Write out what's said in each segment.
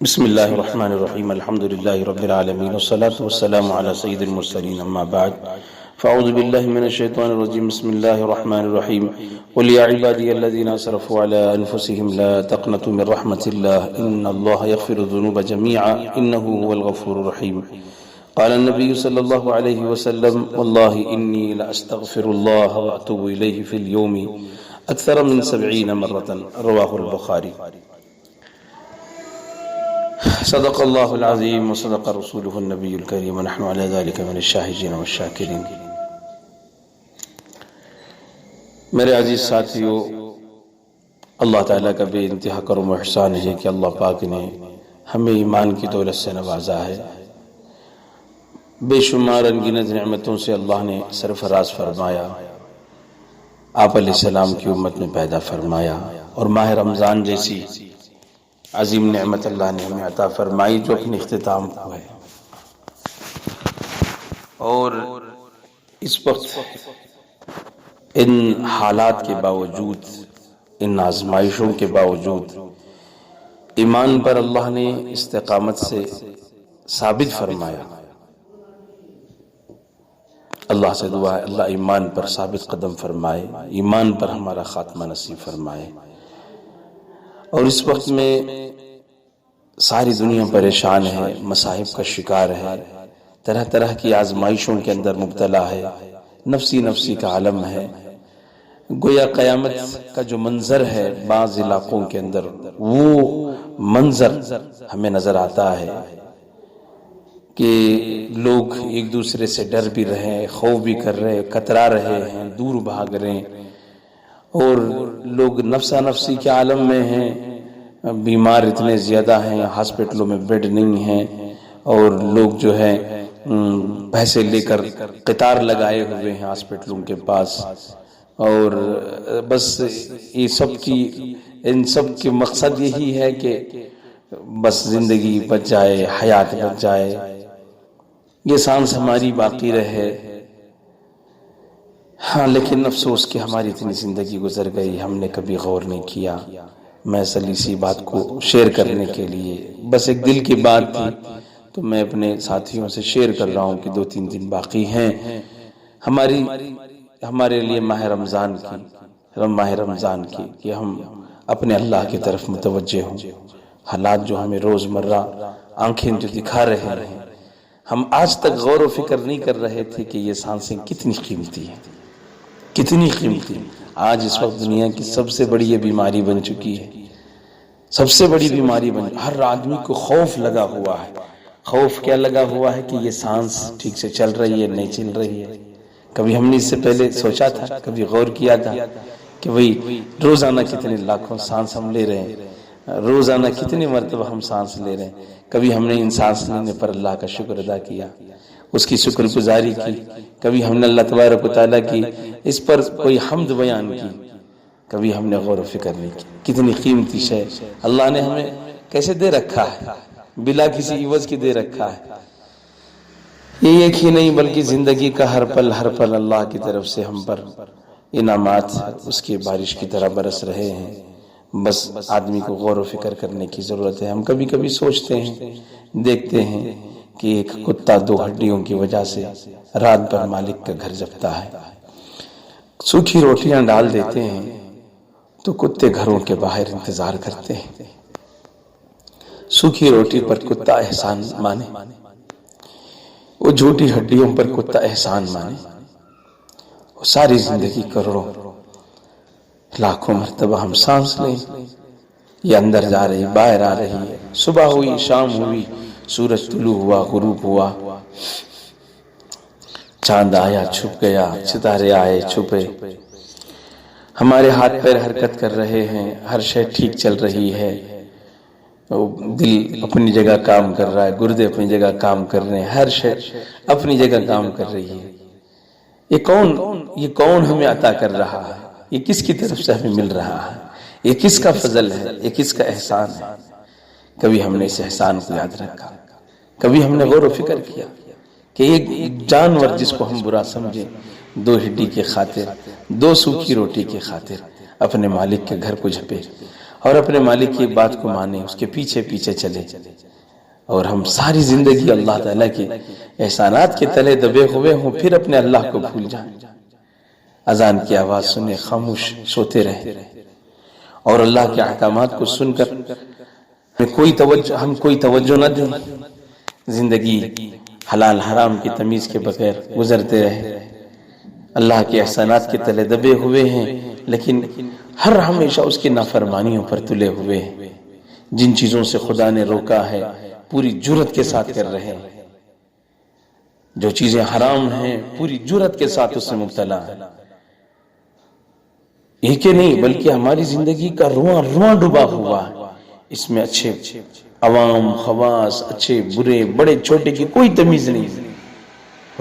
بسم الله الرحمن الرحيم الحمد لله رب العالمين والصلاة والسلام على سيد المرسلين أما بعد فأعوذ بالله من الشيطان الرجيم بسم الله الرحمن الرحيم قل يا عبادي الذين أسرفوا على أنفسهم لا تقنطوا من رحمة الله إن الله يغفر الذنوب جميعا إنه هو الغفور الرحيم قال النبي صلى الله عليه وسلم والله إني لأستغفر الله وأتوب إليه في اليوم أكثر من 70 مرة رواه البخاري صدق الله العظيم وصدق رسوله النبي الكريم ونحن على ذلك من الشاهدين والشاكرين۔ میرے عزیز ساتھیو، اللہ تعالیٰ کا بے انتہا کرم و احسان ہے کہ اللہ پاک نے ہمیں ایمان کی دولت سے نوازا ہے، بے شمار انگنت نعمتوں سے اللہ نے سرفراز فرمایا، آپ علیہ السلام کی امت میں پیدا فرمایا، اور ماہ رمضان جیسی عظیم نعمت اللہ نے ہمیں عطا فرمائی جو اپنے اختتام کو ہے۔ اور اس وقت ان حالات کے باوجود، ان آزمائشوں کے باوجود ایمان پر اللہ نے استقامت سے ثابت فرمایا۔ اللہ سے دعا ہے اللہ ایمان پر ثابت قدم فرمائے، ایمان پر ہمارا خاتمہ نصیب فرمائے۔ اور اس وقت میں ساری دنیا پریشان ہے، مصائب کا شکار ہے، طرح طرح کی آزمائشوں کے اندر مبتلا ہے، نفسی نفسی کا عالم ہے۔ گویا قیامت کا جو منظر ہے بعض علاقوں کے اندر، وہ منظر ہمیں نظر آتا ہے کہ لوگ ایک دوسرے سے ڈر بھی رہے ہیں، خوف بھی کر رہے ہیں، کترا رہے ہیں، دور بھاگ رہے ہیں، اور لوگ نفسا نفسی کے عالم میں ہیں، بیمار اتنے زیادہ ہیں، ہاسپٹلوں میں بیڈ نہیں ہیں، اور لوگ جو ہے پیسے لے کر قطار لگائے ہوئے ہیں ہاسپٹلوں کے پاس، اور بس یہ ان سب کے مقصد یہی ہے کہ بس زندگی بچ جائے، حیات بچ جائے، یہ سانس ہماری باقی رہے۔ ہاں لیکن افسوس کہ ہماری اتنی زندگی گزر گئی، ہم نے کبھی غور نہیں کیا۔ میں اصل اسی بات کو شیئر کرنے کے لیے، بس ایک دل کی بات تھی تو میں اپنے ساتھیوں سے شیئر کر رہا ہوں کہ 2-3 دن باقی ہیں ہمارے لیے ماہ رمضان کی کہ ہم اپنے اللہ کی طرف متوجہ ہوں۔ حالات جو ہمیں روزمرہ آنکھیں جو دکھا رہے ہیں، ہم آج تک غور و فکر نہیں کر رہے تھے کہ یہ سانسیں کتنی قیمتی ہیں، کتنی قیمتی۔ آج اس وقت دنیا کی سب سے بڑی یہ بیماری بن چکی ہے، سب سے بڑی بیماری ہر آدمی کو خوف لگا ہوا ہے۔ خوف کیا لگا ہوا ہے کہ یہ سانس ٹھیک سے چل رہی ہے نہیں چل رہی ہے۔ کبھی ہم نے اس سے پہلے سوچا تھا، کبھی غور کیا تھا کہ وہی روزانہ کتنے لاکھوں سانس ہم لے رہے ہیں، روزانہ کتنی مرتبہ ہم سانس لے رہے ہیں؟ کبھی ہم نے ان سانس لینے پر اللہ کا شکر ادا کیا، اس کی شکر گزاری کی؟ کبھی ہم نے اللہ تبارک و تعالیٰ کی اس پر کوئی حمد بیان کی؟ کبھی ہم نے غور و فکر نہیں کی کتنی قیمتی شے اللہ نے ہمیں کیسے دے رکھا ہے، بلا کسی عوض کی دے رکھا ہے۔ یہ ایک ہی نہیں بلکہ زندگی کا ہر پل اللہ کی طرف سے ہم پر انعامات اس کی بارش کی طرح برس رہے ہیں۔ بس آدمی کو غور و فکر کرنے کی ضرورت ہے۔ ہم کبھی کبھی سوچتے ہیں، دیکھتے ہیں کہ ایک کتا 2 ہڈیوں کی وجہ سے رات بھر مالک کا گھر جپتا ہے، سوکھی روٹیاں ڈال دیتے ہیں تو کتے گھروں کے باہر انتظار کرتے ہیں۔ سوکھی روٹی پر کتا احسان مانے، وہ جھوٹی ہڈیوں پر کتا احسان مانے، وہ ساری زندگی کروڑوں لاکھوں مرتبہ ہم سانس لیں، یہ اندر جا رہی باہر آ رہی ہے، صبح ہوئی شام ہوئی، سورج طلوع ہوا غروب ہوا، چاند آیا چھپ گیا، ستارے آئے چھپے، ہمارے ہاتھ پیر حرکت کر رہے ہیں، ہر شے ٹھیک چل رہی ہے، دل اپنی جگہ کام کر رہا ہے، گردے اپنی جگہ کام کر رہے ہیں، ہر شے اپنی جگہ کام کر رہی ہے۔ یہ کون ہمیں عطا کر رہا ہے؟ یہ کس کی طرف سے ہمیں مل رہا ہے؟ یہ کس کا فضل ہے؟ یہ کس کا احسان ہے؟ کبھی ہم نے اس احسان کو یاد رکھا؟ کبھی ہم نے غور و فکر کیا کہ ایک جانور جس کو ہم برا سمجھیں، 2 ہڈی کے خاطر، 2 سوکھی روٹی کے خاطر اپنے مالک کے گھر کو جھپے، اور اپنے مالک کی بات کو مانیں، اس کے پیچھے پیچھے چلے، اور ہم ساری زندگی اللہ تعالیٰ کے احسانات کے تلے دبے ہوئے ہوں، پھر اپنے اللہ کو بھول جائیں، اذان کی آواز سنے خاموش سوتے رہیں، اور اللہ کے احکامات کو سن کر ہم کوئی توجہ نہ دیں، زندگی حلال حرام کی تمیز کے بغیر گزرتے رہے، اللہ کے احسانات کے تلے دبے ہوئے ہیں، لیکن ہر ہمیشہ اس کی نافرمانیوں پر تلے ہوئے ہیں، جن چیزوں سے خدا نے روکا ہے پوری جرأت کے ساتھ کر رہے ہیں، جو چیزیں حرام ہیں پوری جرأت کے ساتھ اس میں مبتلا ہے، ایک ہی نہیں بلکہ ہماری زندگی کا رواں رواں ڈوبا ہوا ہے، اس میں اچھے عوام خواص، اچھے برے بڑے چھوٹے کی کوئی تمیز نہیں،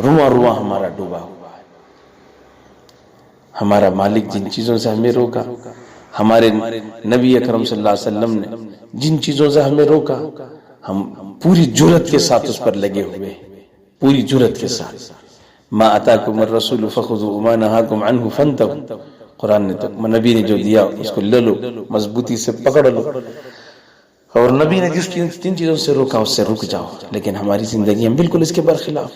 رواں رواں ہمارا ڈوبا ہوا ہے۔ ہمارا مالک جن چیزوں سے ہمیں روکا، ہمارے نبی اکرم صلی اللہ علیہ وسلم نے جن چیزوں سے ہمیں روکا، ہم پوری جرأت کے ساتھ اس پر لگے ہوئے، پوری جرأت کے ساتھ۔ ما اتاکم الرسول فخذوا وما نهاکم عنہ فانتهوا، قرآن نے تو نبی نے جو دیا اس کو لے لو، مضبوطی سے پکڑ لو، اور نبی نے جن چیزوں سے روکا اس سے رک جاؤ، لیکن ہماری زندگی ہم بالکل اس کے برخلاف،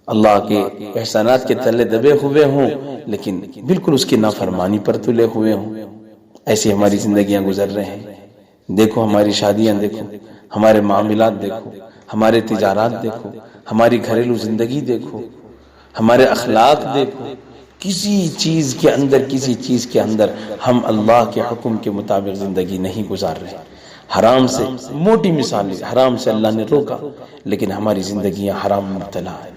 اللہ کے احسانات کے تلے دبے ہوئے ہوں لیکن بالکل اس کی نافرمانی پر تلے ہوئے ہوں، ایسی ہماری زندگیاں گزر رہے ہیں۔ دیکھو ہماری شادیاں، دیکھو ہمارے معاملات، دیکھو ہمارے تجارات، دیکھو ہماری گھریلو زندگی، دیکھو ہمارے اخلاق، دیکھو کسی چیز کے اندر ہم اللہ کے حکم کے مطابق زندگی نہیں گزار رہے۔ حرام سے موٹی مثال ہے، حرام سے اللہ نے روکا لیکن ہماری زندگیاں حرام مبتلا ہے،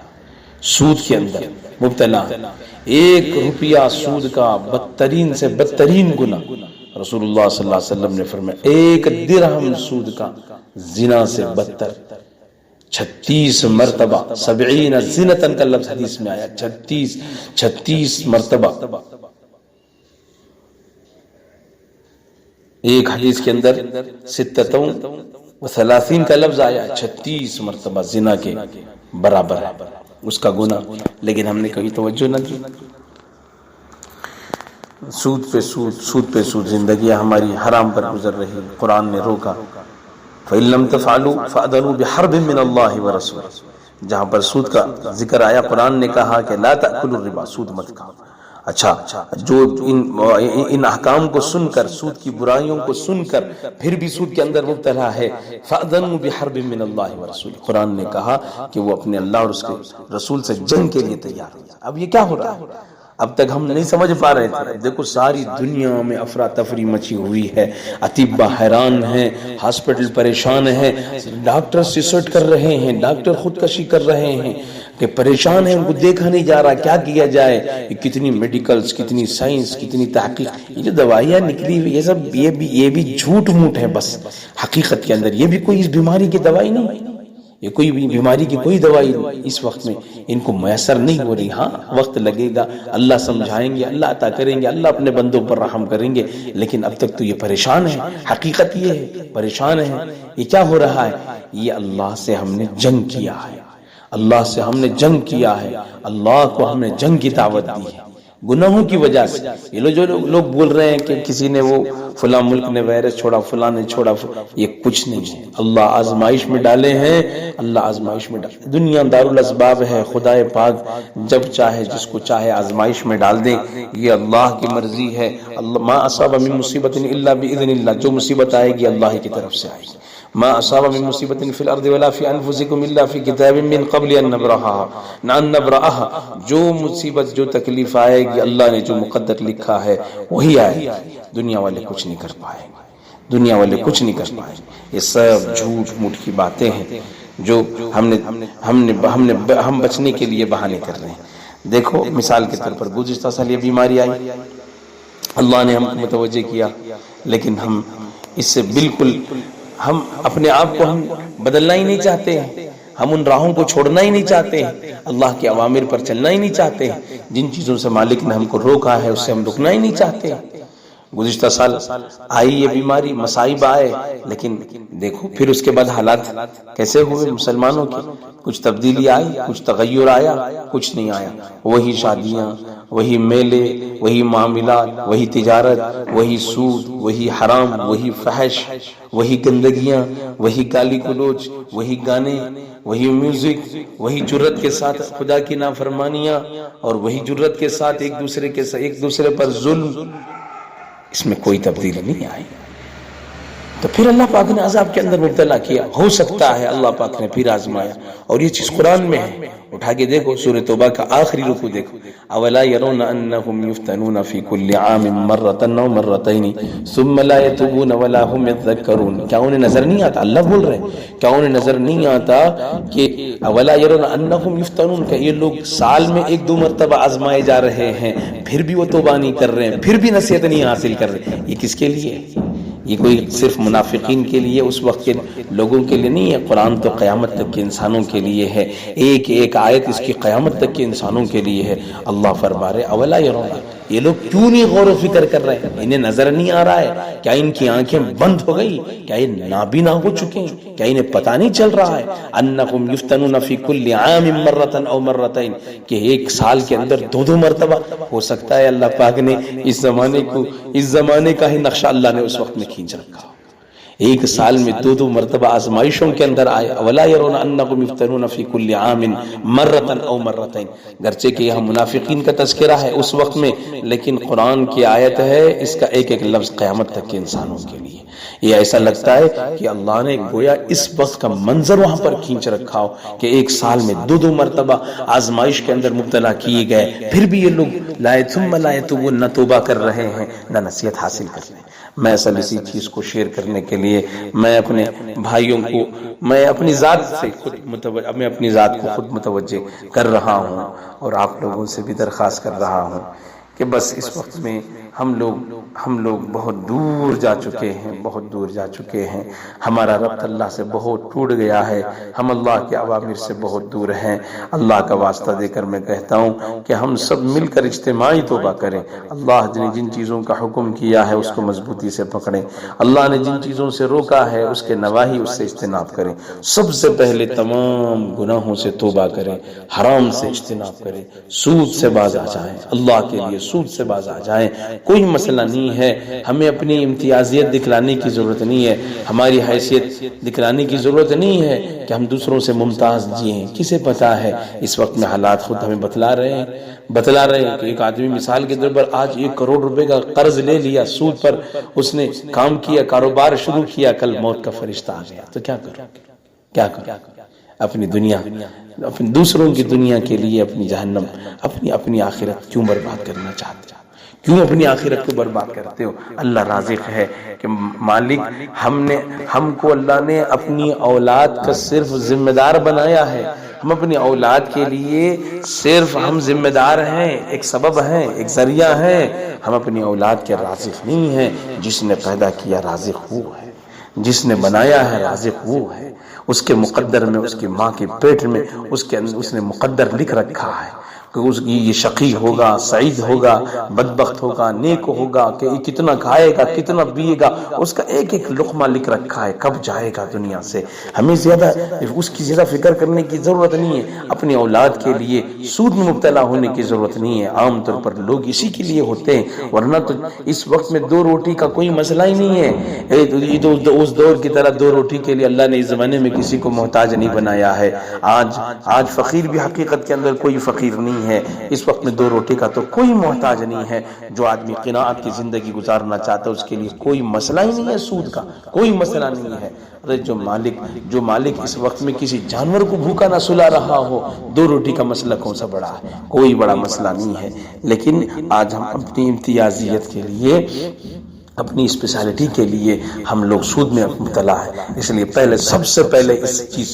سود کے اندر مبتلا ہے، 1 روپیہ سود کا بدترین سے بدترین گناہ، رسول اللہ صلی اللہ علیہ وسلم نے فرمایا 1 درہم سود کا زنا سے بدتر، 36 مرتبہ 70 زنتن کا لفظ حدیث میں آیا، 36 مرتبہ، ایک حدیث کے اندر 36 کا لفظ آیا، 36 مرتبہ زنا کے برابر ہے اس کا گناہ، لیکن ہم نے کہیں توجہ نہ دی، سود پہ سود زندگیاں ہماری حرام پر گزر رہی، قرآن نے روکا فَإِن لَمْ تَفْعَلُوا فَأْذَنُوا بِحَرْبٍ مِّنَ اللَّهِ وَرَسُولِهِ، جہاں پر سود کا ذکر آیا قرآن نے کہا کہ لا تأکلوا الربا، سود مت کھاؤ۔ اچھا، جو ان احکام کو سن کر، سود کی برائیوں کو سن کر پھر بھی سود کے اندر مبتلا ہے، فَأْذَنُوا بِحَرْبٍ مِّنَ اللَّهِ وَرَسُولِهِ، قرآن نے کہا کہ وہ اپنے اللہ اور اس کے رسول سے جنگ کے لیے تیار ہو جائے۔ اب یہ کیا ہو رہا ہے؟ اب تک ہم نہیں سمجھ پا رہے تھے، دیکھو ساری دنیا میں افراتفری مچی ہوئی ہے، اطباء حیران ہیں، ہاسپٹل پریشان ہیں، ڈاکٹر سسٹ کر رہے ہیں، ڈاکٹر خودکشی کر رہے ہیں کہ پریشان ہیں، ان کو دیکھا نہیں جا رہا، کیا کیا جائے؟ کتنی میڈیکلز، کتنی سائنس، کتنی تحقیق، یہ جو دوائیاں نکلی ہوئی یہ بھی جھوٹ موٹ ہے، بس حقیقت کے اندر یہ بھی کوئی اس بیماری کی دوائی نہیں، یہ کوئی بھی بیماری کی کوئی دوائی اس وقت میں ان کو میسر نہیں ہو رہی۔ ہاں وقت لگے گا، اللہ سمجھائیں گے، اللہ عطا کریں گے، اللہ اپنے بندوں پر رحم کریں گے، لیکن اب تک تو یہ پریشان ہے، حقیقت یہ ہے پریشان ہے۔ یہ کیا ہو رہا ہے؟ یہ اللہ سے ہم نے جنگ کیا ہے، اللہ سے ہم نے جنگ کیا ہے، اللہ کو ہم نے جنگ کی دعوت دی ہے گناہوں کی وجہ سے۔ یہ جو لوگ بول رہے ہیں کہ کسی نے وہ فلاں ملک نے وائرس چھوڑا، فلاں نے چھوڑا، یہ کچھ نہیں ہے، اللہ آزمائش میں ڈالے ہیں، اللہ آزمائش میں ڈالے۔ دنیا دارالاسباب ہے، خدا پاک جب چاہے جس کو چاہے آزمائش میں ڈال دیں، یہ اللہ کی مرضی ہے۔ ما اصاب من مصیبت الا باذن اللہ، جو مصیبت آئے گی اللہ کی طرف سے آئے گی۔ ما اصاب من مصیبت فی الارض ولا فی انفسکم الا فی کتاب من قبل ان نبرأها، جو مصیبت جو تکلیف آئے گی اللہ نے جو مقدر لکھا ہے وہی آئے گی، دنیا والے کچھ نہیں کر پائیں گے، دنیا والے کچھ نہیں کر پائیں گے۔ یہ سب جھوٹ موٹ کی باتیں ہیں جو ہم بچنے کے لیے بہانے کر رہے ہیں۔ دیکھو مثال کے طور پر گزشتہ سال یہ بیماری آئی، اللہ نے ہم کو متوجہ کیا، لیکن ہم اس سے بالکل ہم اپنے آپ کو ہم بدلنا ہی نہیں چاہتے ہیں، ہم ان راہوں کو چھوڑنا ہی نہیں چاہتے ہیں، اللہ کے اوامر پر چلنا ہی نہیں چاہتے ہیں، جن چیزوں سے مالک نے ہم کو روکا ہے اس سے ہم رکنا ہی نہیں چاہتے ہیں۔ گزشتہ سال آئی یہ بیماری، مصائب آئے، لیکن دیکھو پھر اس کے بعد حالات کیسے ہوئے مسلمانوں کی، کچھ تبدیلی آئی، کچھ تغیر آیا، کچھ نہیں آیا، وہی شادیاں، وہی میلے، وہی معاملات، وہی تجارت، وہی سود، وہی حرام، وہی فحش، وہی گندگیاں، وہی گالی گلوچ، وہی گانے، وہی میوزک، وہی جرت کے ساتھ خدا کی نافرمانیاں، اور وہی جرت کے ساتھ ایک دوسرے پر ظلم. اس میں کوئی تبدیلی نہیں آئی. تو پھر اللہ پاک نے عذاب کے اندر مبتلا کیا. ہو سکتا ہے اللہ پاک نے پھر آزمایا، اور یہ چیز قرآن میں ہے. اٹھا کے دیکھو سورہ توبہ کا آخری رکوع دیکھو. اولا يرون انهم يفتنون في كل عام مرة او مرتين ثم لا يتوبون ولا هم يذكرون. کیا انہیں نظر نہیں آتا؟ اللہ بول رہے ہیں کیا انہیں نظر نہیں آتا کہ اولا يرون انهم يفتنون، کہ یہ لوگ سال میں 1-2 مرتبہ آزمائے جا رہے ہیں، پھر بھی وہ توبہ نہیں کر رہے ہیں، پھر بھی نصیحت نہیں حاصل کر رہے. یہ کس کے لیے؟ یہ کوئی صرف منافقین کے لیے، اس وقت کے لوگوں کے لیے نہیں ہے. قرآن تو قیامت تک کے انسانوں کے لیے ہے. ایک ایک آیت اس کی قیامت تک کے انسانوں کے لیے ہے. اللہ فرما رہے اولا یرون، یہ لوگ کیوں نہیں غور و فکر کر رہے ہیں؟ انہیں نظر نہیں آ رہا ہے؟ کیا ان کی آنکھیں بند ہو گئی؟ کیا یہ نابینا ہو چکے ہیں؟ کیا انہیں پتہ نہیں چل رہا ہے انہم یفتنون فی کل عام مرۃ او مرتین، کہ ایک سال کے اندر 2 مرتبہ؟ ہو سکتا ہے اللہ پاک نے اس زمانے کا ہی نقشہ اللہ نے اس وقت میں کھینچ رکھا. ایک سال میں 2 مرتبہ آزمائشوں کے اندر آئے. اولا يرون انهم يفتنون في كل عام مرة او مرتين. گرچہ کہ یہاں منافقین کا تذکرہ ہے اس وقت میں، لیکن قرآن کی آیت ہے، اس کا ایک ایک لفظ قیامت تک کے انسانوں کے لیے. یہ ایسا لگتا ہے کہ اللہ نے گویا اس وقت کا منظر وہاں پر کھینچ رکھا ہو کہ ایک سال میں 2 مرتبہ آزمائش کے اندر مبتلا کیے گئے، پھر بھی یہ لوگ لا يتوبون، نہ توبہ کر رہے ہیں، نہ نصیحت حاصل کر رہے ہیں. میں اصل اسی چیز کو شیئر کرنے کے لیے میں اپنے بھائیوں کو، میں اپنی ذات کو خود متوجہ کر رہا ہوں، اور آپ لوگوں سے بھی درخواست کر رہا ہوں کہ بس اس وقت میں ہم لوگ بہت دور جا چکے ہیں. ہمارا ربط اللہ سے بہت ٹوٹ گیا ہے. ہم اللہ کے اوامر سے بہت دور ہیں. اللہ کا واسطہ دے کر میں کہتا ہوں کہ ہم سب مل کر اجتماعی توبہ کریں. اللہ نے جن چیزوں کا حکم کیا ہے اس کو مضبوطی سے پکڑیں. اللہ نے جن چیزوں سے روکا ہے اس کے نواہی اس سے اجتناب کریں. سب سے پہلے تمام گناہوں سے توبہ کریں، حرام سے اجتناب کریں، سود سے باز آ جائیں. اللہ کے لیے سود سے باز آ جائیں. کوئی مسئلہ نہیں ہے، ہمیں اپنی امتیازیت دکھلانے کی ضرورت نہیں ہے، ہماری حیثیت دکھلانے کی ضرورت نہیں ہے کہ ہم دوسروں سے ممتاز جئیں. کسے پتا ہے اس وقت میں حالات خود ہمیں بتلا رہے ہیں کہ ایک آدمی مثال کے طور پر آج 1 کروڑ روپے کا قرض لے لیا، سود پر اس نے کام کیا، کاروبار شروع کیا، کل موت کا فرشتہ آ گیا تو کیا کرو؟ اپنی دنیا، اپنی دوسروں کی دنیا کے لیے اپنی جہنم، اپنی آخرت کیوں برباد کرنا چاہتے ہو؟ کیوں اپنی آخرت کو برباد کرتے ہو؟ اللہ رازق ہے کہ مالک ہم کو اللہ نے اپنی اولاد کا صرف ذمہ دار بنایا ہے. ہم اپنی اولاد کے لیے صرف ہم ذمہ دار ہیں، ایک سبب ہیں، ایک ذریعہ ہیں. ہم اپنی اولاد کے رازق نہیں ہیں. جس نے پیدا کیا رازق وہ ہے، جس نے بنایا ہے رازق وہ ہے. اس کے مقدر میں، اس کی ماں کے پیٹ میں اس نے مقدر لکھ رکھا ہے کہ یہ شقی ہوگا، سعید ہوگا، بدبخت ہوگا، نیک ہوگا، کہ کتنا کھائے گا، کتنا پیے گا. اس کا ایک ایک لقمہ لکھ رکھا ہے، کب جائے گا دنیا سے. ہمیں اس کی زیادہ فکر کرنے کی ضرورت نہیں ہے. اپنی اولاد کے لیے سود میں مبتلا ہونے کی ضرورت نہیں ہے. عام طور پر لوگ اسی کے لیے ہوتے ہیں، ورنہ تو اس وقت میں 2 روٹی کا کوئی مسئلہ ہی نہیں ہے. اس دور کی طرح 2 روٹی کے لیے اللہ نے اس زمانے میں کسی کو محتاج نہیں بنایا ہے. آج فقیر بھی حقیقت کے اندر کوئی فقیر نہیں ہے. اس وقت میں 2 روٹی کا تو کوئی محتاج نہیں ہے. جو آدمی قناعت کی زندگی گزارنا چاہتا ہے اس کے لیے کوئی مسئلہ ہی نہیں ہے، سود کا کوئی مسئلہ نہیں ہے. ارے جو مالک اس وقت میں کسی جانور کو بھوکا نہ سلا رہا ہو، 2 روٹی کا مسئلہ کون سا بڑا ہے؟ کوئی بڑا مسئلہ نہیں ہے. لیکن آج ہم اپنی امتیازیت کے لیے، اپنی اسپیشلٹی کے لیے ہم لوگ سود میں مبتلا ہے. اس لیے سب سے پہلے اس چیز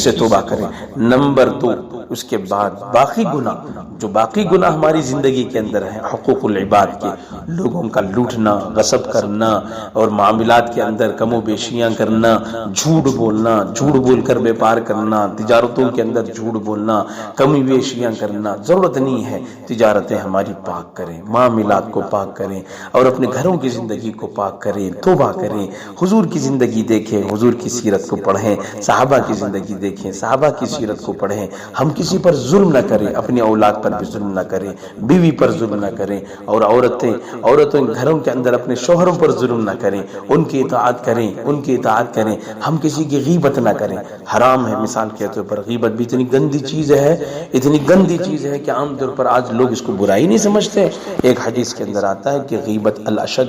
سے توبہ کریں. نمبر 2، اس کے بعد باقی گناہ ہماری زندگی کے اندر ہیں، حقوق العباد کے، لوگوں کا لوٹنا، غصب کرنا، اور معاملات کے اندر کم و بیشیاں کرنا، جھوٹ بولنا، جھوٹ بول کر بیپار کرنا، تجارتوں کے اندر جھوٹ بولنا، کمی بیشیاں کرنا. ضرورت نہیں ہے. تجارتیں ہماری پاک کریں، معاملات کو پاک کریں، اور اپنے گھروں کی زندگی کو پاک کریں، توبہ کریں. حضور کی زندگی دیکھیں، حضور کی سیرت کو پڑھیں، صحابہ کی زندگی دیکھیں، صحابہ کی سیرت کو پڑھیں. ہم کسی پر ظلم نہ کریں، اپنی اولاد پر بھی ظلم نہ کریں، بیوی پر ظلم نہ کریں، اور عورتیں گھروں کے اندر اپنے شوہروں پر ظلم نہ کریں، ان کی اطاعت کریں، ہم کسی کی غیبت نہ کریں۔ حرام ہے مثال کے طور پر غیبت بھی اتنی گندی چیز ہے کہ عام طور پر آج لوگ اس کو برائی نہیں سمجھتے۔ ایک حدیث کے اندر آتا ہے کہ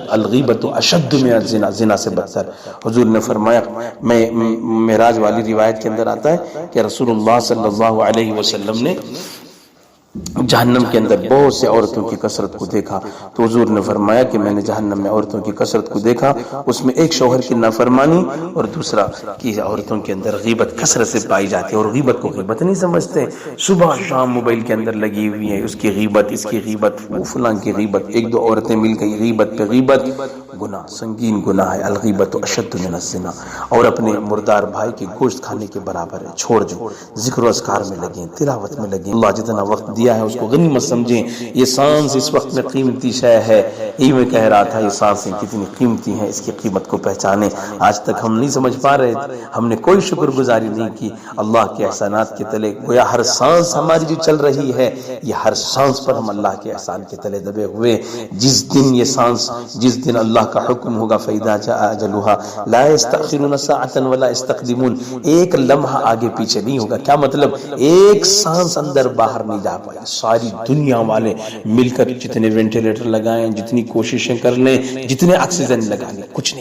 الغیبت اشد من الزنا، زنا سے بدتر۔ حضور نے فرمایا، میں معراج والی روایت کے اندر آتا ہے کہ رسول اللہ صلی اللہ علیہ وسلم نے جہنم کے اندر بہت سے عورتوں کی کثرت کو دیکھا، تو حضور نے فرمایا کہ میں نے جہنم میں عورتوں کی کثرت کو دیکھا، اس میں ایک شوہر کی نافرمانی اور دوسرا کہ عورتوں کے اندر غیبت کثرت سے پائی جاتی ہے، اور غیبت کو غیبت نہیں سمجھتے۔ صبح شام موبائل کے اندر لگی ہوئی ہیں، اس کی غیبت، اس کی غیبت، وہ فلاں کی غیبت، ایک دو عورتیں مل گئی، غیبت پہ غیبت، گناہ، سنگین گناہ ہے۔ الغیبت اشد من الزنا، اور اپنے مردار بھائی کے گوشت کھانے کے برابر ہے، چھوڑ دو، ذکر و اذکار میں لگیں، تلاوت میں لگیں، اللہ جتنا وقت دیا ہے اس کو غنیمت سمجھیں۔ یہ سانس اس وقت میں قیمتی شے ہے، یہی میں کہہ رہا تھا، یہ سانسیں کتنی قیمتی ہیں، اس کی قیمت کو پہچانیں۔ آج تک ہم نہیں سمجھ پا رہے تھے، ہم نے کوئی شکر گزاری نہیں کی اللہ کے احسانات کے تلے، گویا ہر سانس ہماری جو چل رہی ہے، یہ ہر سانس پر ہم اللہ کے احسان کے تلے دبے ہوئے۔ جس دن اللہ کا حکم ہوگا فَإِذَا جَاءَ أَجَلُهَا لَا يَسْتَأْخِرُونَ سَاعَةً وَلَا يَسْتَقْدِمُونَ، ایک لمحہ آگے پیچھے نہیں ہوگا۔ کیا مطلب؟ ایک سانس اندر باہر نہیں جا پائے، ساری دنیا والے مل کر جتنے وینٹیلیٹر لگائیں، جتنی کوششیں کر لیں، جتنے آکسیجن لگا لیں، کچھ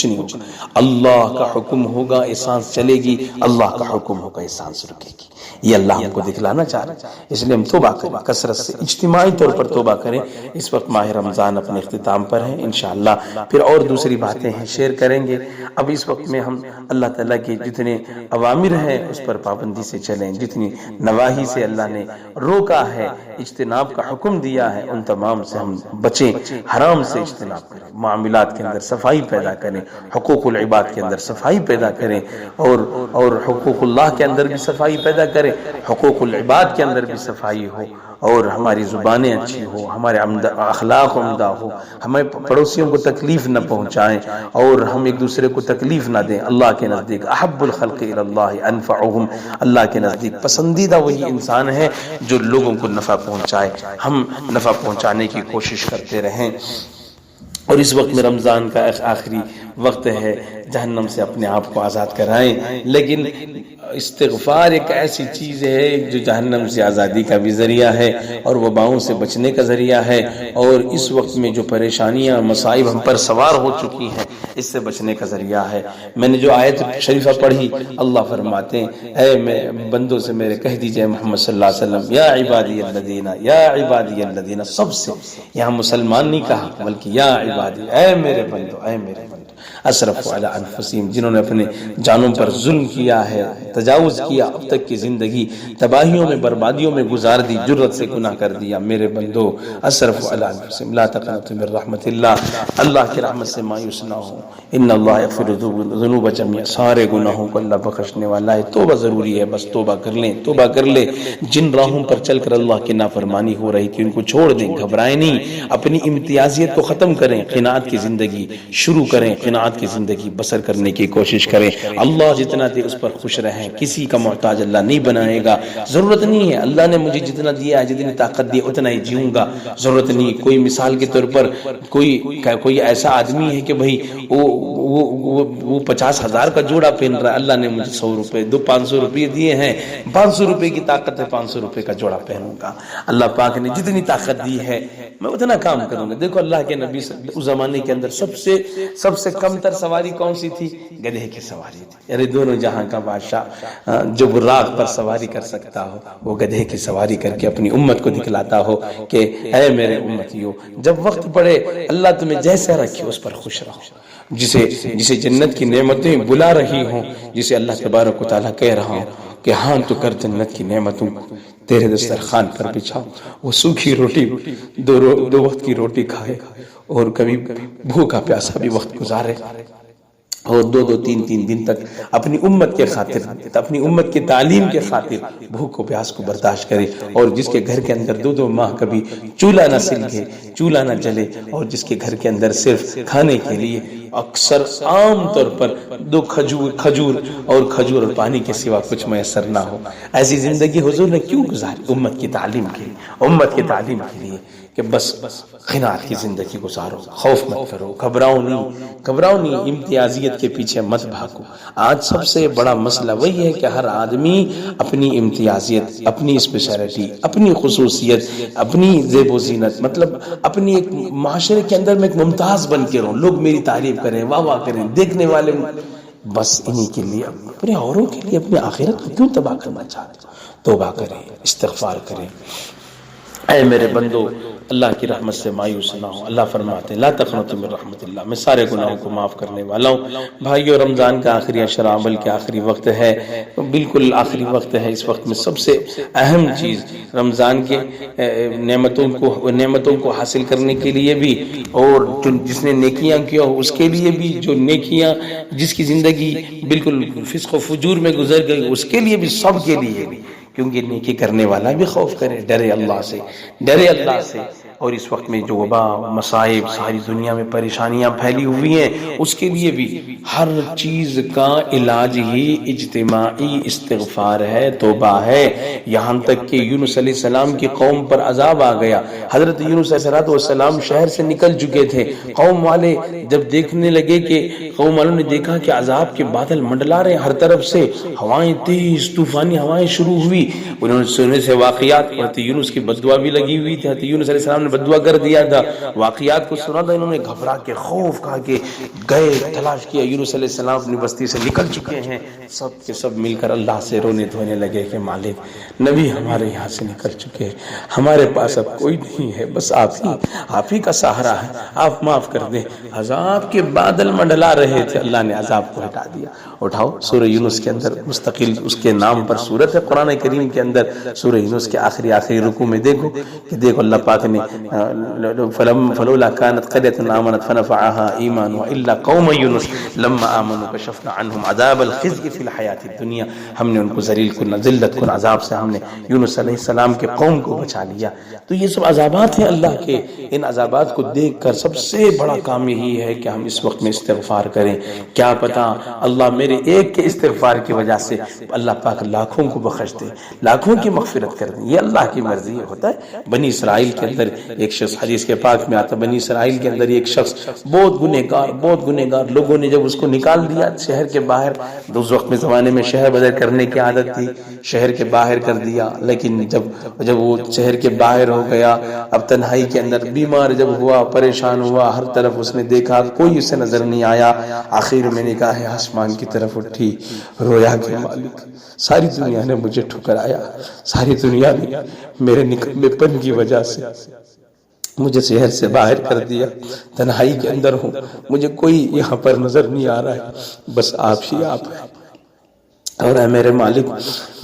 نہیں ہوگا۔ اللہ کا حکم ہوگا یہ سانس چلے گی، اللہ کا حکم ہوگا یہ سانس رکے گی۔ یہ اللہ ہم کو دکھلانا چاہ رہا ہے، اس لیے ہم توبہ کریں، کثرت سے اجتماعی طور پر توبہ کریں۔ اس وقت ماہ رمضان اپنے اختتام پر ہے، انشاءاللہ پھر اور دوسری باتیں ہیں شیئر کریں گے۔ اب اس وقت میں ہم اللہ تعالیٰ کے جتنے اوامر ہیں اس پر پابندی سے چلیں، جتنی نواہی سے اللہ نے روکا ہے، اجتناب کا حکم دیا ہے، ان تمام سے ہم بچیں، حرام سے اجتناب کریں، معاملات کے اندر صفائی پیدا کریں، حقوق العباد کے اندر صفائی پیدا کریں، اور حقوق اللہ کے اندر بھی صفائی پیدا کریں، حقوق العباد کے اندر بھی صفائی ہو، اور ہماری زبانیں اچھی ہو، ہمارے اخلاق عمدہ ہو، ہمیں پڑوسیوں کو تکلیف نہ پہنچائیں، اور ہم ایک دوسرے کو تکلیف نہ دیں۔ اللہ کے نزدیک احب الخلق الی اللہ انفعہم، اللہ کے نزدیک پسندیدہ وہی انسان ہے جو لوگوں کو نفع پہنچائے۔ ہم نفع پہنچانے کی کوشش کرتے رہیں، اور اس وقت میں رمضان کا آخری وقت ہے، جہنم سے اپنے آپ کو آزاد کرائیں۔ لیکن استغفار ایک ایسی چیز ہے جو جہنم سے آزادی کا بھی ذریعہ ہے، اور وباؤں سے بچنے کا ذریعہ ہے، اور اس وقت میں جو پریشانیاں مصائب ہم پر سوار ہو چکی ہیں اس سے بچنے کا ذریعہ ہے۔ میں نے جو آیت شریفہ پڑھی، اللہ فرماتے ہیں، اے بندوں سے میرے کہہ دیجئے محمد صلی اللہ علیہ وسلم، یا عبادی الذین، سب سے، یہاں مسلمان نہیں کہا بلکہ یا عبادی، اے میرے بندو، اسرفوا علی انفسہم، جنہوں نے اپنے جانوں پر ظلم کیا ہے، تجاوز کیا، اب تک کی زندگی تباہیوں میں، بربادیوں میں گزار دی، جرت سے گناہ کر دیا، میرے بندو اسرفوا علی انفسہم لا تقنطوا من رحمت اللہ، اللہ کی رحمت سے مایوس نہ ہو، ان اللہ یغفر الذنوب جميعا، سارے گناہوں کو اللہ بخشنے والا ہے۔ توبہ ضروری ہے، بس توبہ کر لیں، جن راہوں پر چل کر اللہ کی نافرمانی ہو رہی تھی ان کو چھوڑ دیں، گھبرائیں نہیں، اپنی امتیازیت کو ختم کریں، قناعت کی زندگی شروع کریں، قناعت کی زندگی بسر کرنے کی کوشش کریں۔ اللہ جتنا دے اس پر خوش رہیں، کسی کا محتاج اللہ نہیں بنائے گا۔ ضرورت نہیں ہے، اللہ نے مجھے جتنا دیا ہے، جتنی طاقت دی اتنا ہی جیوں گا، ضرورت نہیں کوئی مثال کے طور پر کوئی ایسا آدمی ہے کہ بھئی وہ 50,000 کا جوڑا پہن رہا ہے، اللہ نے مجھے 100 روپے 500 روپے دیے ہیں، 500 روپے کی طاقت ہے، 500 روپے کا جوڑا پہنوں گا۔ اللہ پاک نے جتنی طاقت دی ہے میں اتنا کام کروں گا۔ دیکھو اللہ کے نبی اس زمانے کے اندر سب سے کم تر سواری کون سی تھی؟ گدھے کی سواری تھی، یعنی دونوں جہاں کا بادشاہ جو براق پر سواری کر سکتا ہو وہ گدھے کی سواری کر کے اپنی امت کو دکھلاتا ہو کہ اے میرے امتیو، جب وقت پڑے اللہ تمہیں جیسے رکھے اس پر خوش رہو، جسے جنت کی نعمتیں بلا رہی ہوں، جسے اللہ تبارک و تعالیٰ کہہ رہا ہوں کہ ہاں تو کر جنت کی نعمتوں کو تیرے دسترخوان پر بچھاؤ، وہ سوکھی روٹی دو وقت کی روٹی کھائے اور کبھی بھوکا پیاسا بھی وقت گزارے، اور دو دو تین تین دن تک اپنی امت کے خاطر، اپنی امت کی تعلیم کے خاطر بھوک و پیاس کو برداشت کرے، اور جس کے گھر کے اندر دو دو ماہ کبھی چولہا نہ سلکے، چولہا نہ جلے، اور جس کے گھر کے اندر صرف کھانے کے لیے اکثر عام طور پر دو کھجور اور پانی کے سوا کچھ میسر نہ ہو، ایسی زندگی حضور نے کیوں گزاری؟ امت کی تعلیم کے لیے، امت کی تعلیم کے لیے کہ بس قناعت کی زندگی گزارو، خوف مت کرو، گھبراؤ نہیں، امتیازیت کے پیچھے مت بھاگو۔ آج سب سے بڑا مسئلہ وہی ہے کہ ہر آدمی اپنی امتیازیت، اپنی اسپیشلٹی، اپنی خصوصیت، اپنی زیب و زینت، مطلب اپنی ایک معاشرے کے اندر میں ایک ممتاز بن کے رہوں، لوگ میری تعریف کریں، واہ واہ کریں، دیکھنے والے، بس انہی کے لیے، اپنے اوروں کے لیے اپنی آخرت کو کیوں تباہ کرنا چاہتے ہو؟ توبہ کریں، استغفار کریں۔ اے میرے بندو، اللہ کی رحمت سے مایوس نہ ہو۔ اللہ فرماتے ہیں لا تقنطوا من رحمت اللہ، میں سارے گناہوں کو معاف کرنے والا ہوں۔ بھائیو، رمضان کا آخری عشرہ عمل کے آخری وقت ہے، بالکل آخری وقت ہے۔ اس وقت میں سب سے اہم چیز رمضان کے نعمتوں کو حاصل کرنے کے لیے بھی، اور جس نے نیکیاں کیا ہو اس کے لیے بھی، جو نیکیاں، جس کی زندگی بالکل فسق و فجور میں گزر گئی اس کے لیے بھی، سب کے لیے بھی، کیونکہ نیکی کرنے والا بھی خوف کرے، ڈرے اللہ سے، ڈرے اللہ سے۔ اور اس وقت میں جو وبا، مصائب، ساری دنیا میں پریشانیاں پھیلی ہوئی ہیں، اس کے لیے بھی ہر چیز کا علاج ہی اجتماعی استغفار ہے، توبہ ہے۔ یہاں تک کہ یونس علیہ السلام کی قوم پر عذاب آ گیا، حضرت یونس علیہ السلام شہر سے نکل چکے تھے، قوم والے جب دیکھنے لگے کہ قوم والوں نے دیکھا کہ عذاب کے بادل منڈلا رہے، ہر طرف سے ہوائیں، تیز طوفانی ہوائیں شروع ہوئی، انہوں نے سننے سے واقعات، حضرت یونس کی بددعا بھی لگی ہوئی تھی، حضرت یونس علیہ السلام نے بددعا کر دیا تھا، واقعات کو سنا تھا، انہوں نے گھبرا کے، خوف کھا کے گئے، تلاش کیا، یونس علیہ السلام اپنی بستی سے نکل چکے ہیں، سب کے سب مل کر اللہ سے رونے دھونے لگے کہ مالک، نبی ہمارے یہاں سے نکل چکے ہیں، ہمارے پاس اب کوئی نہیں ہے، بس آپ ہی کا سہارا ہے، آپ معاف کر دیں۔ عذاب کے بادل منڈلا رہے تھے، اللہ نے عذاب کو ہٹا دیا۔ اٹھاؤ سورہ یونس کے اندر مستقل اس کے نام پر سورت ہے قرآن کریم کے اندر، سورہ یونس کے آخری رکوع میں دیکھو کہ دیکھو اللہ پاک نے فلولا كانت قرية آمنت فنفعها ایمانها الا قوم یونس لما آمنوا كشفنا عنهم عذاب الخزي في الحیاة الدنیا، ہم نے ان کو ذلت کن عذاب سے ہم نے یونس علیہ السلام کے قوم کو بچا لیا۔ تو یہ سب عذابات ہیں اللہ کے، ان عذابات کو دیکھ کر سب سے بڑا کام یہی ہے کہ ہم اس وقت میں استغفار کریں۔ کیا پتا اللہ میرے ایک کے استغفار کی وجہ سے اللہ پاک لاکھوں کو بخش دے، لاکھوں کی مغفرت کر دیں، یہ اللہ کی مرضی ہوتا ہے۔ بنی اسرائیل کے اندر ایک شخص، حدیث کے پاک میں آتا، بنی اسرائیل کے اندر ایک شخص بہت گنہگار، لوگوں نے جب اس کو نکال دیا شہر کے باہر، اس وقت میں زمانے میں شہر بدر کرنے کی عادت تھی، شہر کے باہر کر دیا، لیکن جب وہ شہر کے باہر ہو گیا، اب تنہائی کے اندر بیمار جب ہوا، پریشان ہوا، ہر طرف اس نے دیکھا کوئی اسے نظر نہیں آیا، آخر میں نگاہیں آسمان کی طرف اٹھی، رویا کہ مالک ساری دنیا نے مجھے ٹھکرایا، ساری دنیا نے میرے نکمے پن کی وجہ سے مجھے شہر سے باہر کر دیا، تنہائی کے اندر ہوں، مجھے کوئی یہاں پر نظر نہیں آ رہا ہے، بس آپ ہی آپ ہیں۔ اور اے میرے مالک،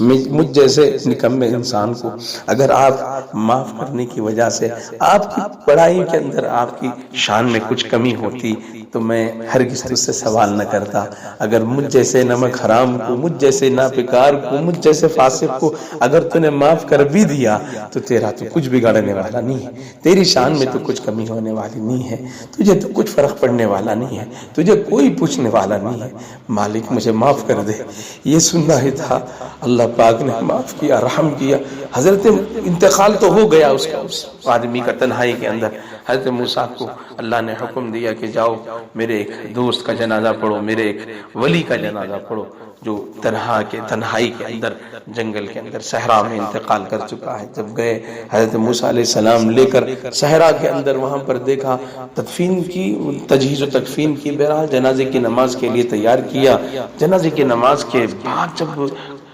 مجھ جیسے نکمے انسان کو اگر آپ معاف کرنے کی وجہ سے آپ کی پڑھائی کے اندر آپ کی شان میں کچھ کمی ہوتی تو میں ہرگز تجھ سے سوال نہ کرتا۔ اگر مجھ جیسے نمک حرام کو، مجھ جیسے ناپکار کو، مجھ جیسے فاسق کو اگر تو نے معاف کر بھی دیا تو تیرا تو کچھ بگاڑنے والا نہیں ہے، تیری شان میں تو کچھ کمی ہونے والی نہیں ہے، تجھے تو کچھ فرق پڑنے والا نہیں ہے، تجھے کوئی پوچھنے والا نہیں ہے۔ مالک مجھے معاف کر دے، یہ سننا ہی تھا۔ اللہ پاک نے معاف کیا، رحم کیا۔ حضرت انتقال تو ہو گیا اس کا، اس آدمی کا تنہائی کے اندر۔ حضرت موسیٰ کو اللہ نے حکم دیا کہ جاؤ میرے ایک دوست کا جنازہ پڑھو، میرے ایک ولی کا جنازہ پڑھو جو تنہائی کے اندر، جنگل کے اندر، صحرا میں انتقال کر چکا ہے۔ جب گئے حضرت موسیٰ علیہ السلام لے کر صحرا کے اندر، وہاں پر دیکھا تدفین کی، تجہیز و تکفین کی، بہرحال جنازے کی نماز کے لیے تیار کیا۔ جنازے کی نماز کے بعد جب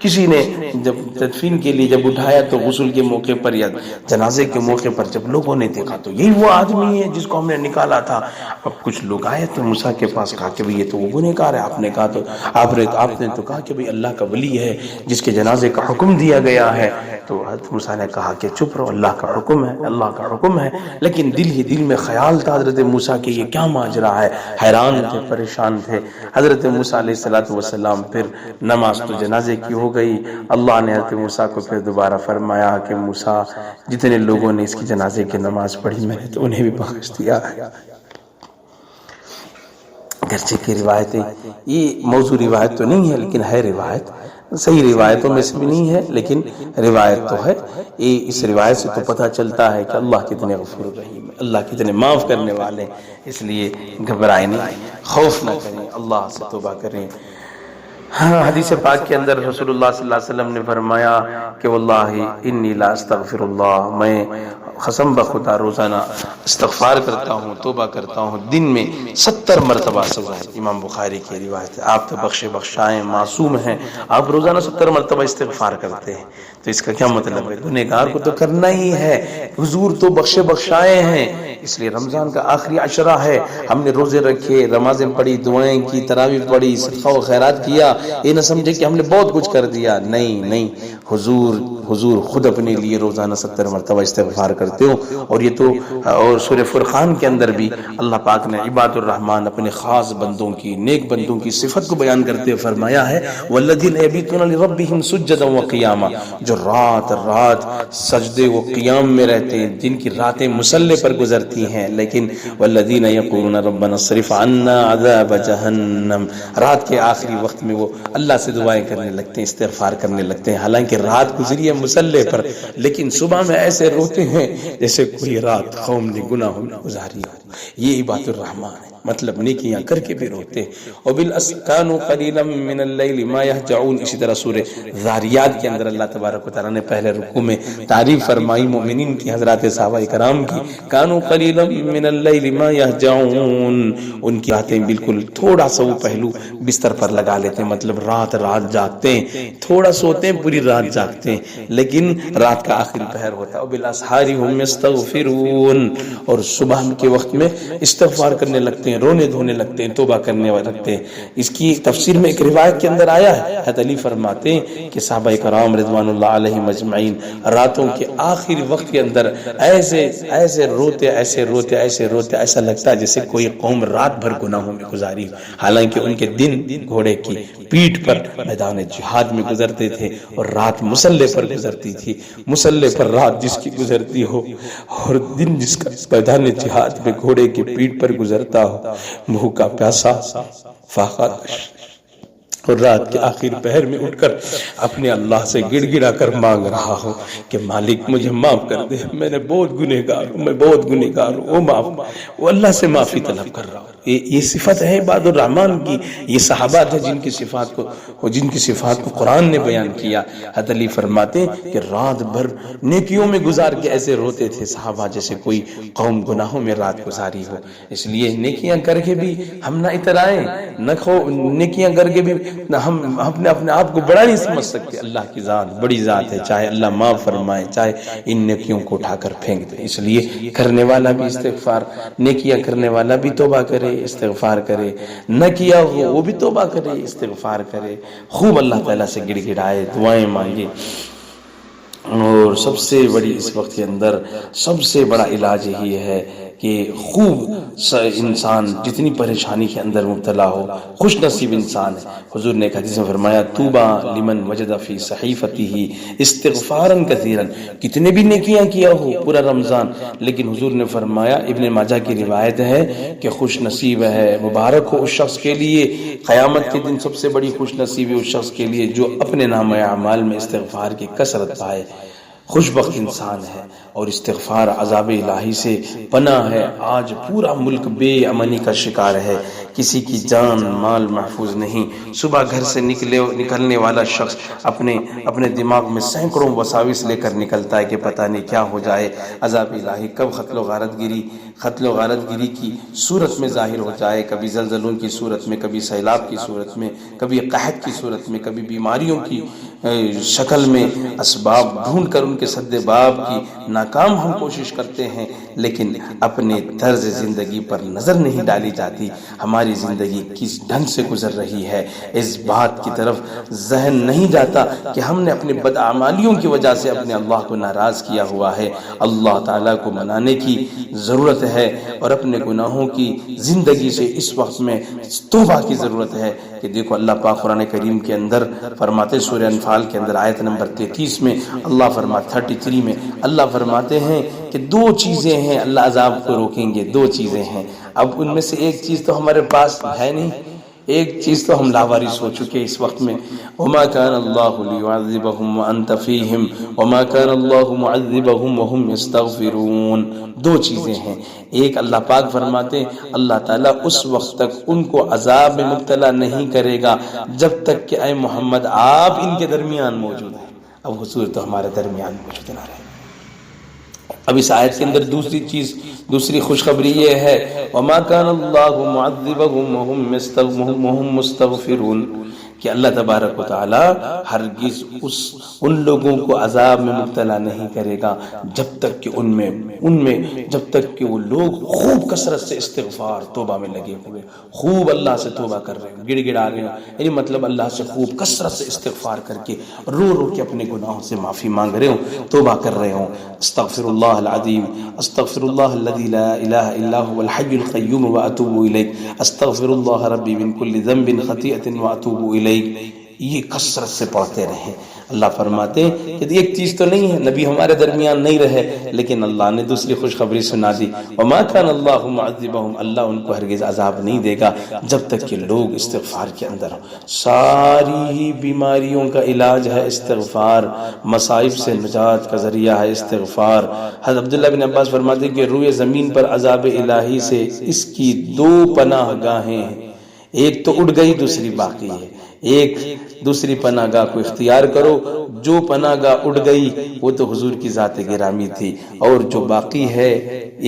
کسی نے جب تدفین کے لیے جب اٹھایا تو غسل کے موقع پر یا جنازے کے موقع پر جب لوگوں نے دیکھا تو یہی وہ آدمی ہے جس کو ہم نے نکالا تھا. اب کچھ لوگ آئے تو موسیٰ کے پاس, کہا کہ یہ تو وہ گنہگار ہے. آپ نے کہا تو آپ نے تو کہا کہ اللہ کا ولی ہے جس کے جنازے کا حکم دیا گیا ہے. تو حضرت موسیٰ نے کہا کہ چپ رہو, اللہ کا حکم ہے, اللہ کا حکم ہے. لیکن دل میں خیال تھا حضرت موسیٰ کے یہ کیا ماجرا ہے, حیران تھے, پریشان تھے. حضرت موسیٰ علیہ السلام پھر نماز تو جنازے کی ہو گئی. اللہ نے حضرت موسیٰ کو پھر دوبارہ فرمایا کہ موسیٰ جتنے لوگوں نے اس کی جنازے کی نماز پڑھی میں نے تو انہیں بھی بخش دیا ہے. گرچہ کی روایتیں, یہ موضوع روایت تو نہیں ہے لیکن ہے روایت, صحیح روایتوں میں سے بھی نہیں ہے لیکن روایت تو ہے. اس روایت سے تو پتہ چلتا ہے کہ اللہ کتنے غفور رحیم, اللہ کتنے معاف کرنے والے. اس لیے گھبرائیں نہیں, خوف نہ کریں, اللہ سے توبہ کریں. ہاں, حدیث پاک کے اندر رسول اللہ صلی اللہ علیہ وسلم نے فرمایا کہ واللہ انی لا استغفر اللہ, میں قسم بخدا روزانہ استغفار کرتا ہوں, توبہ کرتا ہوں, دن میں 70 مرتبہ سزا ہے. امام بخاری کی روایت ہے. آپ تو بخشائیں, معصوم ہیں, آپ روزانہ 70 مرتبہ استغفار کرتے ہیں. تو اس کا کیا مطلب ہے؟ گنہگار کو تو کرنا ہی ہے. حضور تو بخشائے ہیں, اس لیے رمضان کا آخری عشرہ ہے, ہم نے روزے رکھے, نمازیں پڑھی, دعائیں کی, تراویح پڑھی, صدقہ و خیرات کیا. یہ نہ سمجھے کہ ہم نے بہت کچھ کر دیا, نہیں. حضور خود اپنے لیے روزانہ 70 مرتبہ استغفار کرتے ہو. اور یہ تو اور سورہ فرقان کے اندر بھی اللہ پاک نے عباد الرحمن, اپنے خاص بندوں کی, نیک بندوں کی صفت کو بیان کرتے ہوئے فرمایا ہے والذین یبیتون لربہم سجدا وقیاما, جو رات سجدے و قیام میں رہتے ہیں, جن کی راتیں مصلی پر گزرتی ہیں. لیکن والذین یقولون ربنا اصرف عنا عذاب جہنم, رات کے آخری وقت میں وہ اللہ سے دعائیں کرنے لگتے ہیں, استغفار کرنے لگتے ہیں. حالانکہ رات گزری ہے مصلی پر, لیکن صبح میں ایسے روتے ہیں جیسے کوئی رات قوم نے گناہوں میں گزاری ہو. یہ عباد الرحمن ہے, مطلب نیکیاں کر کے بھی روتے. وبالاسکان قلیلا من اللیل ما یہجعون, اسی طرح سورہ ذاریات کے اندر اللہ تبارک و تعالیٰ نے پہلے رکوع میں تعریف فرمائی مومنین کی, حضرات صحابہ کرام کی. کانوا قلیلا من اللیل ما یہجعون, ان کی باتیں بالکل تھوڑا سا وہ پہلو بستر پر لگا لیتے ہیں, مطلب رات جاگتے ہیں, تھوڑا سوتے ہیں, پوری رات جاگتے ہیں, لیکن رات کا آخری پہر ہوتا ہے. وبالاسحار هم یستغفرون, اور صبح کے وقت میں استغفار کرنے لگتے ہیں, رونے دھونے لگتے ہیں, توبہ کرنے لگتے ہیں. اس کی تفسیر میں ایک روایت کے اندر آیا ہے, حضرت علی فرماتے ہیں کہ صحابہ کرام رضوان اللہ علیہم اجمعین راتوں کے آخری وقت کے اندر ایسے روتے, ایسا لگتا ہے جیسے کوئی قوم رات بھر گناہوں میں گزاری. حالانکہ ان کے دن گھوڑے کی پیٹھ پر میدان جہاد میں گزرتے تھے اور رات مصلی پر گزرتی تھی. مصلی پر رات جس کی گزرتی ہو اور دن جس کا میدان جہاد میں گھوڑے کی پیٹھ پر گزرتا ہو, بھوکا پیاسا فاقہ اور رات کے آخر پہر میں اٹھ کر اپنے اللہ سے گڑ گڑا کر مانگ رہا ہوں کہ مالک مجھے معاف کر دے, میں نے بہت گنہگار ہوں, وہ معاف, وہ اللہ سے معافی طلب کر رہا ہوں. یہ صفت ہے عباد الرحمن کی. یہ صحابہ تھے جن کی صفات کو قرآن نے بیان کیا. حضرت علی فرماتے ہیں کہ رات بھر نیکیوں میں گزار کے ایسے روتے تھے صحابہ جیسے کوئی قوم گناہوں میں رات گزاری ہو. اس لیے نیکیاں کر کے بھی ہم نہ اترائیں, نیکیاں کر کے بھی ہم اپنے آپ کو بڑا نہیں سمجھ سکتے. اللہ کی ذات بڑی ذات ہے, چاہے اللہ معاف فرمائے, چاہے ان نیکیوں کو اٹھا کر پھینک دے. اس لیے کرنے والا بھی استغفار, نیکیاں کرنے والا بھی توبہ کرے, استغفار کرے, نہ کیا ہو وہ بھی توبہ کرے, استغفار کرے, خوب اللہ تعالیٰ سے گڑ گڑائے, دعائیں مانگے. اور سب سے بڑی اس وقت کے اندر سب سے بڑا علاج یہی ہے کہ خوب انسان جتنی پریشانی کے اندر مبتلا ہو, خوش نصیب انسان ہے. حضور نے ایک حدیث میں فرمایا توبہ لمن وجد فی صحیفته استغفارا کثیرا, کتنے بھی نیکیاں کیا ہو پورا رمضان, لیکن حضور نے فرمایا, ابن ماجہ کی روایت ہے کہ خوش نصیب ہے, مبارک ہو اس شخص کے لیے, قیامت کے دن سب سے بڑی خوش نصیبی اس شخص کے لیے جو اپنے نامہ اعمال میں استغفار کی کثرت پائے. خوش بخت انسان ہے. اور استغفار عذاب الہی سے پناہ ہے۔ آج پورا ملک بے امنی کا شکار ہے، کسی کی جان مال محفوظ نہیں۔ صبح گھر سے نکلنے والا شخص اپنے دماغ میں سینکڑوں وساوس لے کر نکلتا ہے کہ پتہ نہیں کیا ہو جائے، عذاب الہی کب قتل و غارت گیری کی صورت میں ظاہر ہو جائے، کبھی زلزلوں کی صورت میں، کبھی سیلاب کی صورت میں، کبھی قحط کی صورت میں، کبھی بیماریوں کی شکل میں۔ اسباب ڈھونڈ کر ان کے سد باب کی ناکام ہم کوشش کرتے ہیں، لیکن اپنے طرز زندگی پر نظر نہیں ڈالی جاتی، ہماری زندگی کس ڈھنگ سے گزر رہی ہے اس بات کی طرف ذہن نہیں جاتا کہ ہم نے اپنے بدعمالیوں کی وجہ سے اپنے اللہ کو ناراض کیا ہوا ہے۔ اللہ تعالیٰ کو منانے کی ضرورت ہے اور اپنے گناہوں کی زندگی سے اس وقت میں توبہ کی ضرورت ہے کہ دیکھو اللہ پاک قرآن کریم کے اندر فرماتے، سورہ انفال کے اندر آیت نمبر 33 میں اللہ فرماتے 33 میں اللہ فرماتے ہیں کہ دو چیزیں ہیں اللہ عذاب کو روکیں گے، دو چیزیں ہیں۔ اب ان میں سے ایک چیز تو ہمارے پاس ہے نہیں، ایک چیز تو ہم لاوارث ہو چکے اس وقت میں۔ وما كان الله ليعذبهم وانت فيهم وما كان الله معذبهم وهم يستغفرون۔ دو چیزیں ہیں، ایک اللہ پاک فرماتے اللہ تعالیٰ اس وقت تک ان کو عذاب میں مبتلا نہیں کرے گا جب تک کہ اے محمد آپ ان کے درمیان موجود ہیں۔ اب حضور تو ہمارے درمیان موجود نہ رہے۔ اب اس آیت کے اندر دوسری خوشخبری یہ ہے وما كان الله معذبهم وهم مستغفرون کہ اللہ تبارک و تعالی ہرگز ان لوگوں کو عذاب میں مبتلا نہیں کرے گا جب تک کہ ان میں جب تک کہ وہ لوگ خوب کثرت سے استغفار توبہ میں لگے ہوئے، خوب اللہ سے توبہ کر رہے ہوں، گڑ گڑا رہے ہوں، یعنی مطلب اللہ سے خوب کثرت سے استغفار کر کے رو رو کے اپنے گناہوں سے معافی مانگ رہے ہوں، توبہ کر رہے ہوں۔ استغفر اللہ العظیم، استغفر اللہ الذی لا الہ الا هو الحی القیوم واتوب الیہ، استغفر اللہ ربی من کل ذنب خطیئۃ واتوب الیہ۔ یہ کثرت سے پڑھتے رہیں۔ اللہ فرماتے ہیں کہ ایک چیز تو نہیں ہے، نبی ہمارے درمیان نہیں رہے، لیکن اللہ نے دوسری خوشخبری سنا دی وما كان الله معذبهم، اللہ ان کو ہرگز عذاب نہیں دے گا جب تک کہ لوگ استغفار کے اندر ہوں۔ ساری ہی بیماریوں کا علاج ہے استغفار، مصائب سے نجات کا ذریعہ ہے استغفار۔ حضرت عبداللہ بن عباس فرماتے ہیں کہ روئے زمین پر عذاب الہی سے اس کی دو پناہ گاہیں ہیں، ایک تو اڑ گئی دوسری باقی ہے۔ ایک دوسری پناہ گاہ کو اختیار کرو، جو پناہ گاہ اڑ گئی وہ تو حضور کی ذات گرامی تھی، اور جو باقی ہے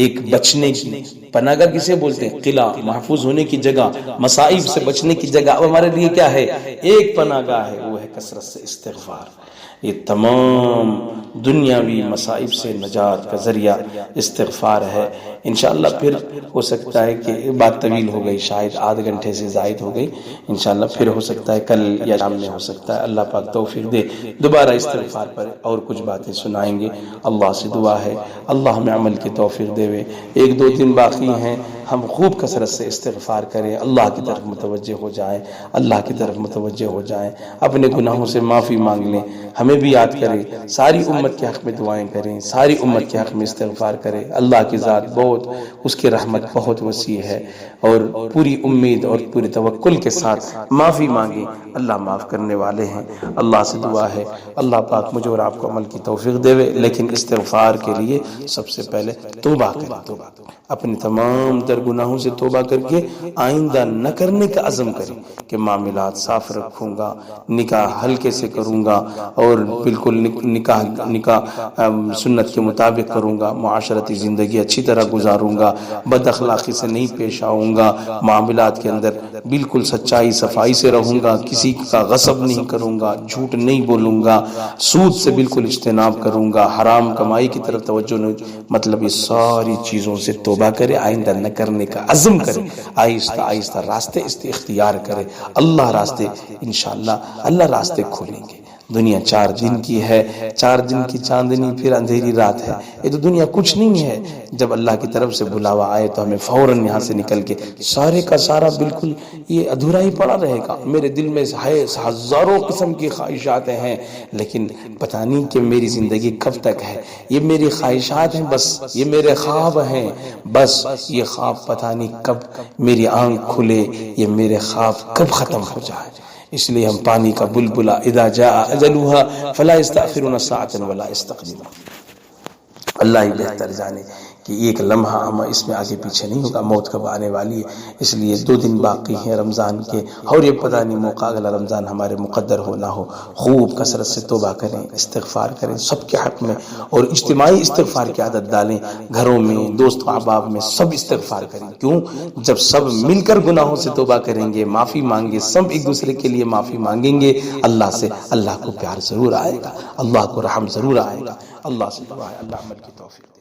ایک بچنے کی پناہ گاہ کسے بولتے ہیں؟ قلعہ، محفوظ ہونے کی جگہ، مصائب سے بچنے کی جگہ۔ اب ہمارے لیے کیا ہے؟ ایک پناہ گاہ ہے، وہ ہے کثرت سے استغفار۔ یہ تمام دنیاوی مصائب سے نجات کا ذریعہ استغفار ہے۔ انشاءاللہ پھر ہو سکتا ہے کہ بات طویل ہو گئی، شاید آدھ گھنٹے سے زائد ہو گئی، انشاءاللہ پھر ہو سکتا ہے کل یا شام میں ہو سکتا ہے، اللہ پاک توفیق دے دوبارہ استغفار پر اور کچھ باتیں سنائیں گے۔ اللہ سے دعا ہے اللہ ہمیں عمل کی توفیق دے۔ ایک دو دن باقی ہیں، ہم خوب کثرت سے استغفار کریں، اللہ کی طرف متوجہ ہو جائیں، اللہ کی طرف متوجہ ہو جائیں، اپنے گناہوں سے معافی مانگ لیں، ہمیں بھی یاد کریں، ساری امت کے حق میں دعائیں کریں، ساری امت کے حق میں استغفار کریں۔ اللہ کی ذات بہت، اس کی رحمت بہت وسیع ہے، اور پوری امید اور پوری توکل کے ساتھ معافی مانگیں، اللہ معاف کرنے والے ہیں۔ اللہ سے دعا ہے اللہ پاک مجھے اور آپ کو عمل کی توفیق دے، لیکن استغفار کے لیے سب سے پہلے توبہ کریں، اپنے تمام تر گناہوں سے توبہ کر کے آئندہ نہ کرنے کا عزم کریں کہ معاملات صاف رکھوں گا، نکاح ہلکے سے کروں گا، اور بالکل نکاح سنت کے مطابق کروں گا، معاشرتی زندگی اچھی طرح گزاروں گا، بد اخلاقی سے نہیں پیش آؤں گا، معاملات کے اندر بالکل سچائی صفائی سے رہوں گا، کسی کا غصب نہیں کروں گا، جھوٹ نہیں بولوں گا، سود سے بالکل اجتناب کروں گا، حرام کمائی کی طرف توجہ نہیں، مطلب یہ ساری چیزوں سے توبہ کرے، آئندہ نہ کرنے کا عزم کرے، آہستہ آہستہ راستے اختیار کرے، اللہ راستے انشاءاللہ اللہ راستے کھولیں گے۔ دنیا 4 دن کی ہے، 4 دن کی چاندنی پھر اندھیری رات ہے، یہ تو دنیا کچھ نہیں ہے۔ جب اللہ کی طرف سے بلاوا آئے تو ہمیں فوراً یہاں سے نکل کے سارے کا سارا بالکل یہ ادھورا ہی پڑا رہے گا۔ میرے دل میں ہزاروں قسم کی خواہشات ہیں، لیکن پتہ نہیں کہ میری زندگی کب تک ہے۔ یہ میری خواہشات ہیں بس، یہ میرے خواب ہیں بس، یہ خواب پتہ نہیں کب میری آنکھ کھلے، یہ میرے خواب کب ختم ہو جائے۔ اس لیے ہم پانی کا بلبلا اذا جاء اجلها فلا يستأخرون ساعة ولا يستقدمون۔ اللہ ہی بہتر جانے کہ ایک لمحہ ہم اس میں آگے پیچھے نہیں ہوگا، موت کب آنے والی ہے۔ اس لیے 2 دن باقی ہیں رمضان کے، اور یہ پتہ نہیں موقع اگلا رمضان ہمارے مقدر ہو نہ ہو۔ خوب کثرت سے توبہ کریں، استغفار کریں سب کے حق میں، اور اجتماعی استغفار کی عادت ڈالیں، گھروں میں، دوست و احباب میں سب استغفار کریں۔ کیوں؟ جب سب مل کر گناہوں سے توبہ کریں گے، معافی مانگے، سب ایک دوسرے کے لیے معافی مانگیں گے اللہ سے، اللہ کو پیار ضرور آئے گا، اللہ کو رحم ضرور آئے گا۔ اللہ سے دعا ہے، اللہ عمل کی توفیق۔